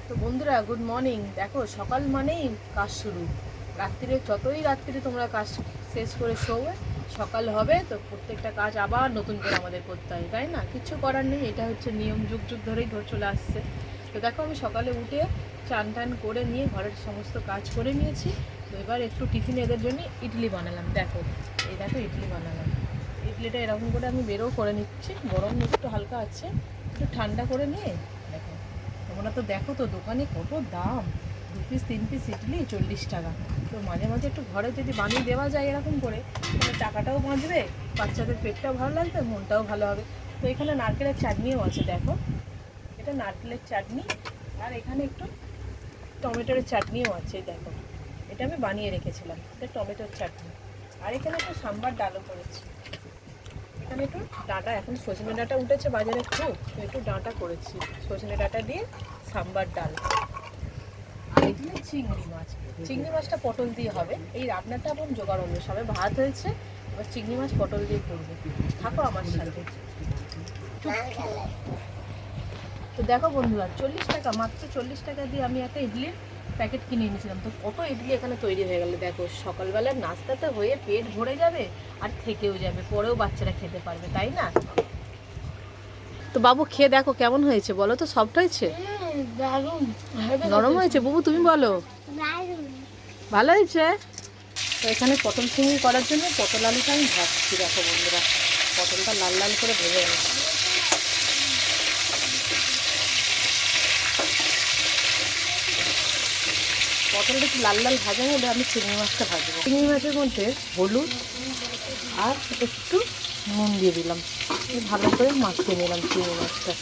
তো বন্ধুরা good morning. দেখো সকাল মানেই কাজ শুরু। যতই রাত্রিরে তোমরা কাজ শেষ করে শোবে, সকাল হবে তো প্রত্যেকটা কাজ আবার নতুন করে আমাদের করতে হয়, তাই না? কিছু করার নেই, এটা হচ্ছে নিয়ম, যুগ যুগ ধরেই চলে আসছে। তো দেখো আমি সকালে উঠে চান টান করে নিয়ে ঘরের সমস্ত কাজ করে নিয়েছি। তো এবার একটু টিফিন এদের জন্য ইডলি বানালাম। দেখো ইডলি বানালাম। ইডলিটা এরকম করে আমি বেরও করে নিচ্ছি, গরম একটু হালকা আছে, একটু ঠান্ডা করে নিয়ে। দেখো তোমরা তো দেখো তো দোকানে কত দাম, 2 পিস 3 পিস ইডলি 40 টাকা। তো মাঝে মাঝে একটু ঘরে যদি বানিয়ে দেওয়া যায় এরকম করে, তাহলে টাকাটাও বাঁচবে, বাচ্চাদের পেটটাও ভালো লাগবে, মনটাও ভালো হবে। তো এখানে নারকেলের চাটনিও আছে, দেখো এটা নারকেলের চাটনি। আর এখানে একটু টমেটোর চাটনিও আছে, দেখো এটা আমি বানিয়ে রেখেছিলাম, এটা টমেটোর চাটনি। আর এখানে একটু সাম্বার ডালও করেছি। এখানে একটু ডাঁটা, এখন সজনে ডাঁটা উঠেছে বাজারে খুব, তো একটু ডাঁটা করেছি সজনে ডাঁটা দিয়ে সাম্বার ডাল। আর এখানে চিংড়ি মাছটা পটল দিয়ে হবে। এই রান্নাটা এখন জোগাড় হলো, সবে ভাত হয়েছে, এবার চিংড়ি মাছ পটল দিয়ে করবো। থাকো আমার সাথে। তো দেখো বন্ধুরা, 40 টাকা, মাত্র 40 টাকা দিয়ে আমি একটা ইডলির প্যাকেট কিনে এনেছিলাম। তো কত ইডলি এখানে তৈরি হয়ে গেল। দেখো সকালবেলার নাস্তাতে হয়ে পেট ভরে যাবে, আর থেকেও যাবে, পরেও বাচ্চারা খেতে পারবে, তাই না? তো বাবু খেয়ে দেখো কেমন হয়েছে, বলো তো? সফট হয়েছে, নরম হয়েছে? বাবু তুমি বলো, ভালো হয়েছে? তো এখানে পটল চিংড়ি করার জন্য পটল আলুটা আমি ভাজছি। দেখো বন্ধুরা, পটলটা লাল লাল করে ভেজে নিচ্ছি। পটলটা একটু লাল লাল ভাজা হলে আমি চিংড়ি মাছটা ভাজবো। চিংড়ি মাছের মধ্যে হলুদ আর একটু নুন দিয়ে দিলাম, ভালো করে মাখিয়ে নিলাম চিংড়ি মাছটা।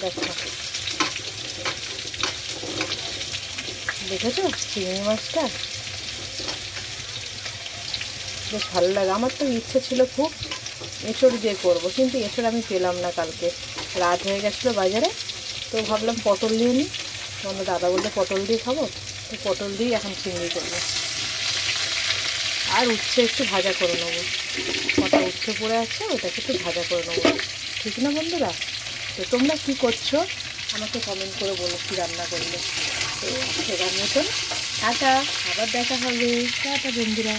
দেখো দেখেছো চিংড়ি মাছটা বেশ ভালো লাগে। আমার তো ইচ্ছে ছিল খুব এঁচড় দিয়ে করবো, কিন্তু এঁচড় আমি পেলাম না, কালকে রাত হয়ে গেছিলো বাজারে। তো ভাবলাম পটল দিয়ে নিই, আমার দাদা বলতে পটল দিয়ে খাবো, তো পটল দিয়েই এখন চিংড়ি করবো। আর উচ্ছে একটু ভাজা করে নেবো, কটা উচ্ছে পড়ে আছে, ওটাকে একটু ভাজা করে নেবো, ঠিক না বন্ধুরা? তো তোমরা কী করছো আমাকে কমেন্ট করে বলো, কী রান্না করলে। তো সেটার মতন টাটা, আবার দেখা হবে, টাটা বন্ধুরা।